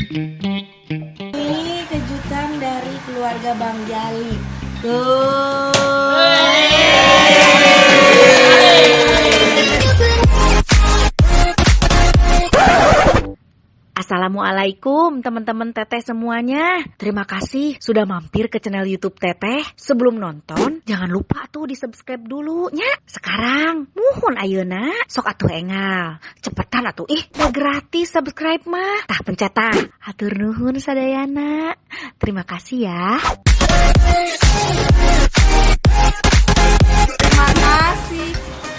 Ini kejutan dari keluarga Bang Jali. Tuh. Assalamualaikum teman-teman Teteh semuanya. Terima kasih sudah mampir ke channel YouTube Teteh. Sebelum nonton, jangan lupa tuh di subscribe dulu nya. Sekarang, muhun ayeuna, sok atuh engal. Cepetan atuh, udah gratis subscribe mah. Tah pencet tah. Hatur nuhun sadayana. Terima kasih ya. Terima kasih.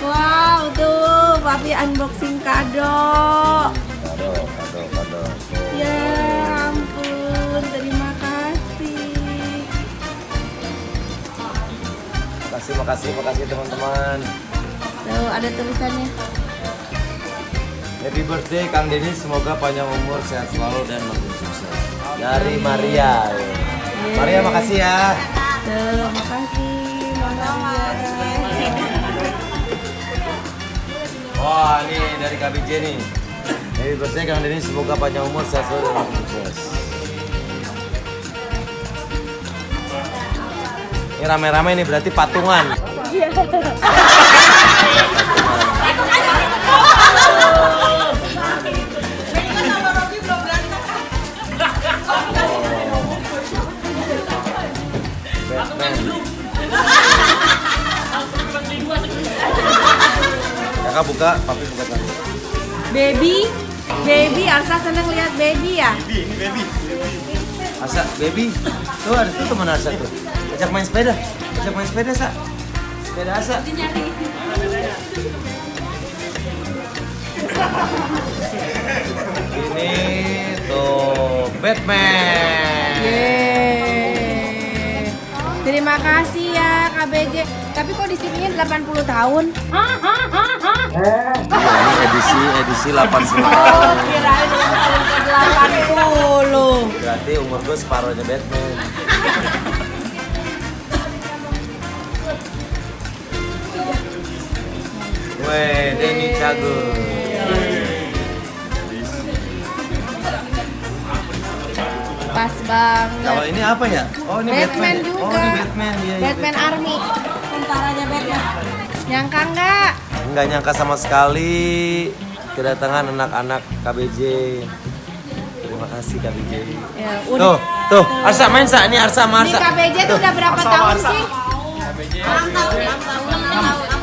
Wow, tuh Papi unboxing kado. Kado. Ya ampun, terima kasih. Makasih teman-teman. Tuh ada tulisannya. Happy birthday Kang Denis, semoga panjang umur, sehat selalu dan makin sukses. Dari Maria. Maria makasih ya. Tuh, makasih Mama. Wah, ini dari KBJ nih. Happy birthday Kang Denis, semoga panjang umur, sehat selalu dan makin sukses. Ini rame-rame nih berarti patungan. Batman. Kakak buka, papi buka tadi. Baby, Arsa seneng lihat baby ya? Baby. Asa, baby. Tuh ada tuh teman Asa tuh. Ajak main sepeda, Sa. Sepeda Asa. Ini tuh Batman. Yeay. Terima kasih ya KBJ. Tapi kok di sini 80 tahun? Iya, ini edisi 80 Oh, tahun. kirain ulang tahun ke-80. Berarti umur gue separuhnya Batman. Weh, Denny Cagur. Pas banget. Kalau ini apa ya? Oh, ini Batman Batman. juga. Oh, ini Batman. Iya, Batman Army. Tentaranya Batman. Nyangka nggak? Nggak nyangka sama sekali kedatangan anak-anak KBJ. Terima kasih KBJ. Ya, udah. Tuh, Arsa main Sa, ini Arsa sama Di Arsa. KBJ tuh udah berapa tahun sih?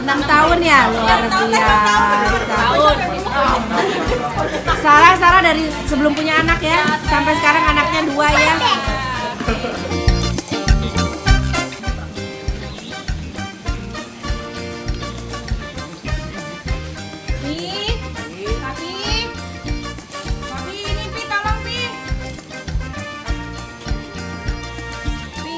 6 tahun ya, luar biasa. Sarah dari sebelum punya anak ya, sampai sekarang anaknya 2 ya. Papi ini Pi, tolong Pi. Pi.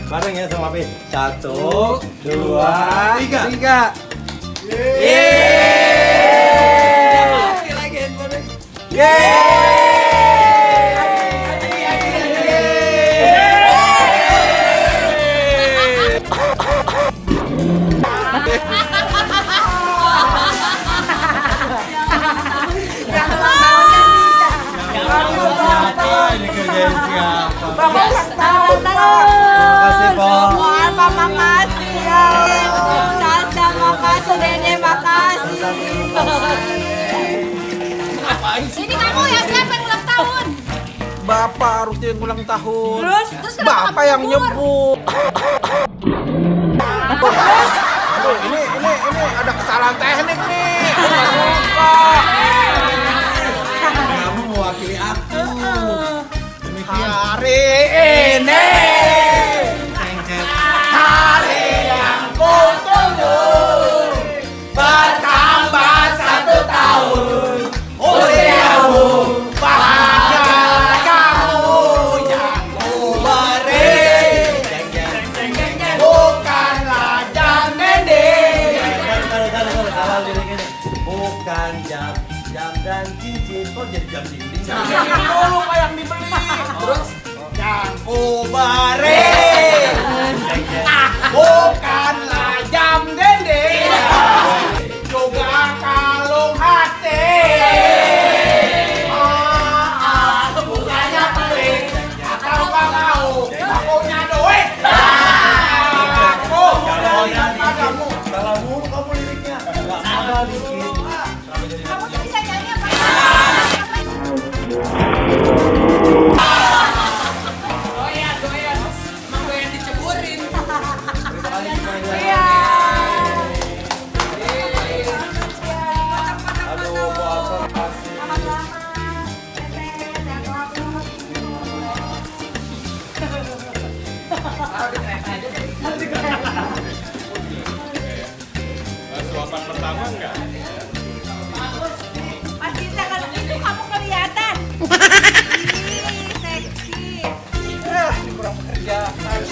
Bareng ya sama Pi. 1, 2, 3. Makasih, Po. Makasih ya. Sasa, makasih. Dene, makasih. Ini kamu yang siapa yang ulang tahun? Bapak harusnya yang ulang tahun. Terus kenapa Bapak yang nyebur? nyebut. Terus Aduh, ini ada kesalahan teknik nih. Aku nggak suka. Kamu mewakili aku. Demikian. Hari ini hari yang kutunggu, bertambah 1 tahun usiamu, bahagia kamu yang ku beri, bukanlah jam dinding. Kalau liriknya bukan jam dan cincin, kok jadi jam dinding? Dulu Pak yang dibeli. Terus yang ku beri bukanlah jam dinding, juga kalung hati. Bukannya pelit atau mau punya duit. Aku berikan padamu. Salah mulu kamu liriknya. Nggak salah dikit. Kamu tuh bisa nyanyi apa? Suapan pertama enggak? Mas Cinta kalau gitu kamu kelihatan. Ih, seksi. Kurang pekerjaan.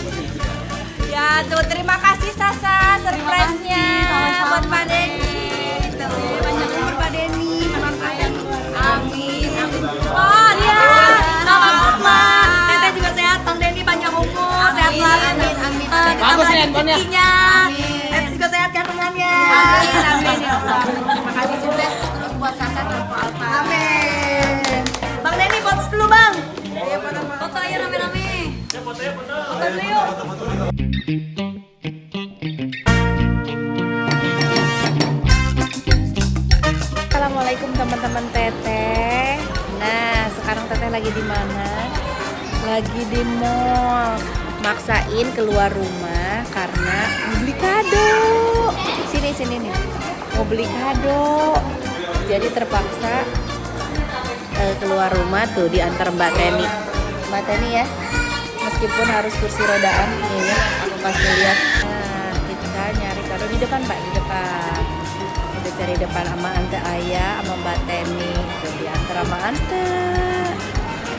Ya tuh, terima kasih Sasa surprise-nya buat Pak Denny. Tuh, banyak umur Pak Denny. Amin. Amin. Oh iya, sama Mama. Teteh juga sehat, Bang Denny banyak umur, sehat selalu. Amin. Amin. Bagus nih handphonenya. Teteh juga sehat kandungannya. Amin. Amin ya Allah. Terima kasih sukses terus buat Sasa sama Pak Alfa. Amin. Bang Denny foto dulu Bang. Ayo foto aja rame-rame. Foto dulu yuk. Assalamualaikum teman-teman Teteh. Nah, sekarang Teteh lagi di mana? Lagi di mall. Maksain keluar rumah karena mau beli kado. Sini nih. Mau beli kado. Jadi terpaksa keluar rumah tuh diantar Mbak Teni. Mbak Teni ya. Meskipun harus kursi rodaan nih ya. Aku pasti lihat. Nah, kita nyari kado di depan Pak, di depan. Kita cari depan sama Ante Ayah sama Mbak Teni. Tuh diantar sama Ante.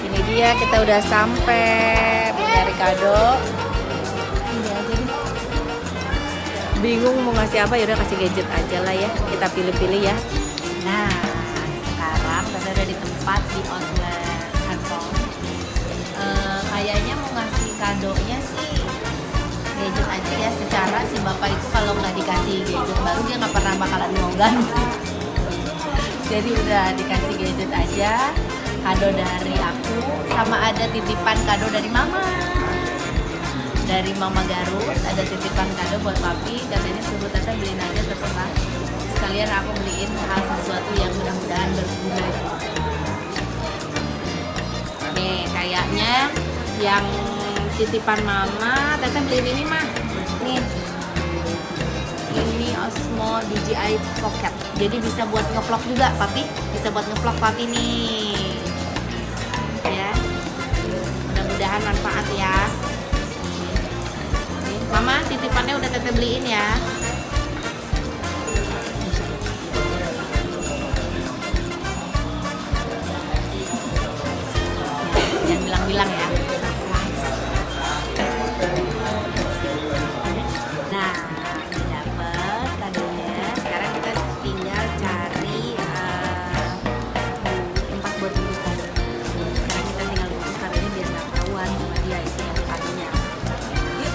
Ini dia, kita udah sampai nyari kado. Ini aja nih. Bingung mau ngasih apa, yaudah kasih gadget aja lah ya. Kita pilih-pilih ya. Nah, sekarang kita udah di tempat di outlet Hongkong. Kayaknya mau ngasih kadonya sih gadget aja ya. Secara si bapak itu kalau nggak dikasih gadget baru dia nggak pernah bakalan mau ganti. Jadi udah dikasih gadget aja. Kado dari aku, sama ada titipan kado dari mama. Dari Mama Garut ada titipan kado buat papi. Katanya suruh Teteh beliin aja, terserah. Sekalian aku beliin hal sesuatu yang mudah-mudahan berguna. Nih kayaknya yang titipan mama, Teteh beliin ini mah. Nih, ini Osmo DJI Pocket. Jadi bisa buat ngevlog juga, papi. Bisa buat ngevlog papi nih. Ya, mudah-mudahan manfaat ya. Nih, mama titipannya udah Teteh beliin ya. Jangan bilang-bilang ya. Nah, udah dapet kadonya. Sekarang kita tinggal cari tempat buat bungkus kado. Sekarang kita tinggal bungkus kadonya biar nggak ketahuan sama dia itu yang kadonya. Yuk.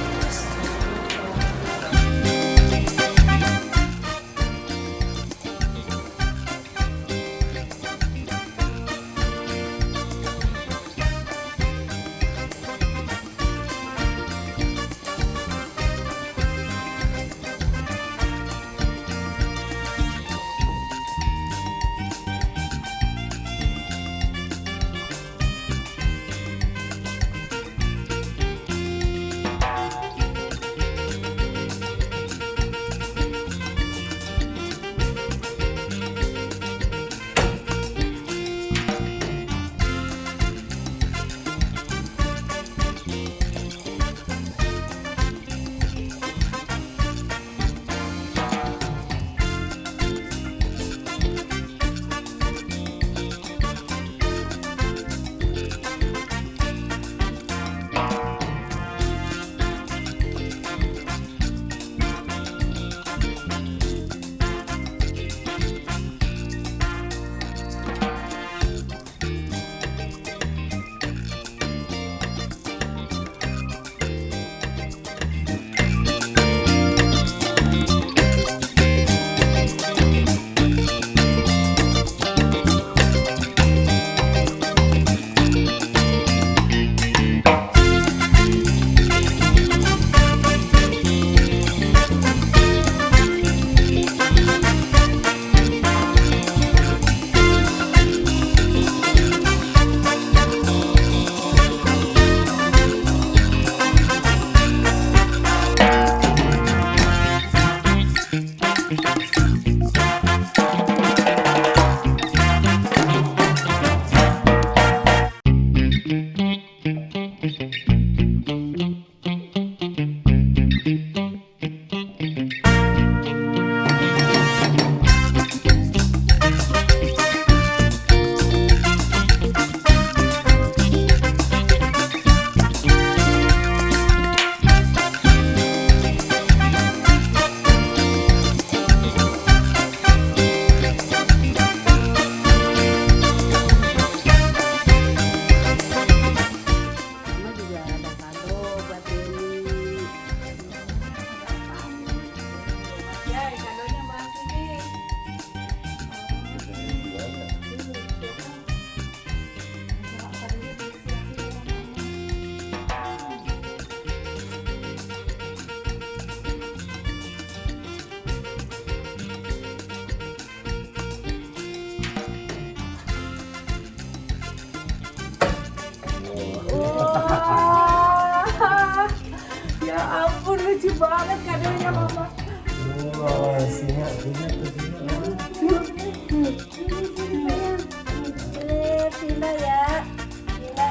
Sila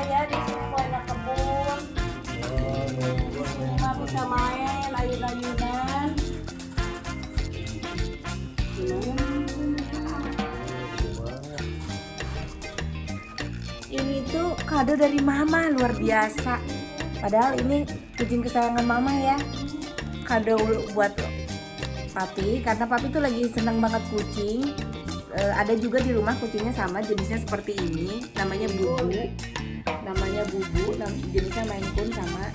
ya di semua anak kebun. Nggak bisa main ayun-ayunan. Ini tuh kado dari mama, luar biasa. Padahal ini kucing kesayangan mama ya. Kado buat papi, karena papi tuh lagi senang banget kucing. Ada juga di rumah kucingnya sama, jenisnya seperti ini, namanya Bubu. Jenisnya Maine Coon sama.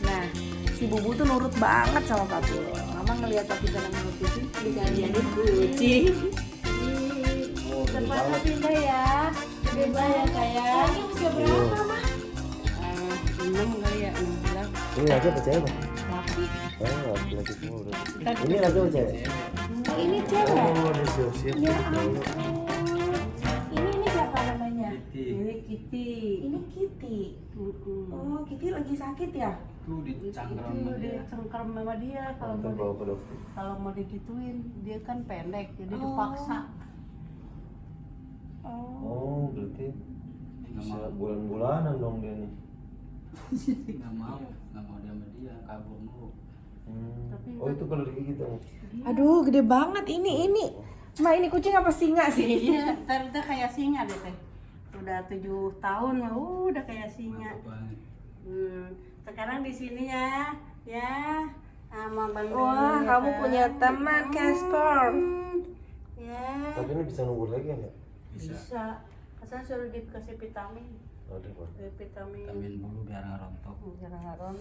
Nah, si Bubu tuh nurut banget sama papi. Mama ngelihat papi senang sama kucing, dikasihin kucing. Tempatnya pindah ya, gede banget kayak. Ini usia berapa mah? 6 kali ya, 6 bulan. Ini aja percaya Bang? Laki. Oh, lagi semua udah. Ini lagi percaya? Ini cewek. Oh, udah siap-siap. Ya ampun. Ini siapa namanya? Ini Kitty. Ini Kitty. Oh, Kitty lagi sakit ya? Tuh dicangkrem Itu dia cengkram sama dia kalau Kita mau bawa ke dokter. kalau mau digituin dia kan pendek jadi dipaksa. Oh, berarti bisa bulan-bulanan dong dia nih. nggak mau dia sama dia kabur mulu. Oh, itu kalau digigit dong. Aduh, gede banget ini. Ma, ini kucing apa singa sih? Iya, udah kayak singa deh teh. Udah 7 tahun, udah kayak singa. Sekarang di sini ya, sama Bang Wah, Deni, kamu ya, punya kan? teman Casper. Ya, Tapi ini bisa nunggu lagi ya? bisa. Asal suruh dikasih vitamin. Ada Bang. Vitamin. Vitamin bulu biar nggak rontok. Jangan ngaron.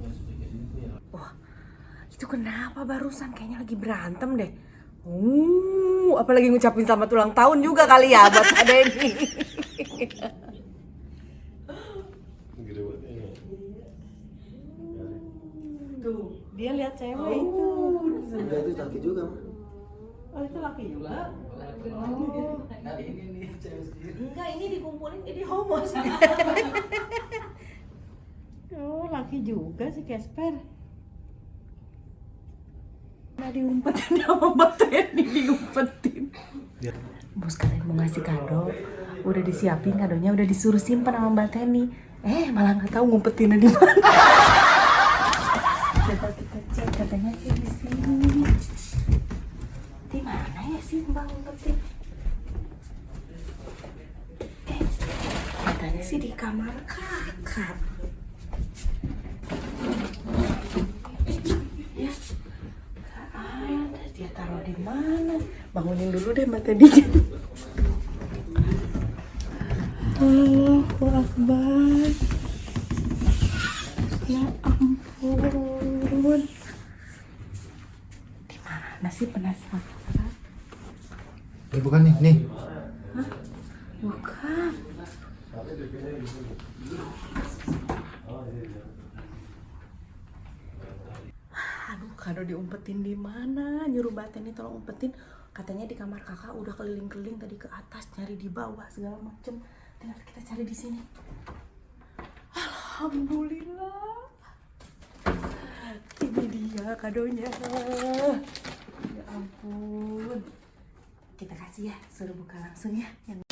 Ya sedikit itu ya. Wah, itu kenapa barusan kayaknya lagi berantem deh. Apalagi ngucapin selamat ulang tahun juga kali ya buat ada ini. Gede banget ini. Tuh, dia lihat cewek itu. Enggak, itu laki juga, Mah. Oh, itu laki juga. Nah ini nih cewek sendiri. Enggak, ini dikumpulin jadi homo. Oh, laki juga si Casper. Nah, diumpetin sama Mbak Teni, diumpetin. Bos kalian mau ngasih kado, udah disiapin kadonya, udah disuruh simpan sama Mbak Teni. Malah nggak tahu ngumpetinnya di mana. Coba kita cek, katanya sih di sini. Di mana ya sih Mbak ngumpetin? Katanya sih di kamar kakak. Dia taruh di mana? Bangunin dulu deh mata dia. Allahu Akbar. Ya ampun. Di mana sih penasaran? Bukan nih. Bukan. Aduh, kado diumpetin di mana? Nyuruh Mbak Teni tolong umpetin. Katanya di kamar kakak udah keliling-keliling tadi ke atas, nyari di bawah segala macem. Tinggal kita cari di sini. Alhamdulillah. Ini dia kadonya. Ya ampun. Kita kasih ya, suruh buka langsung ya. Yang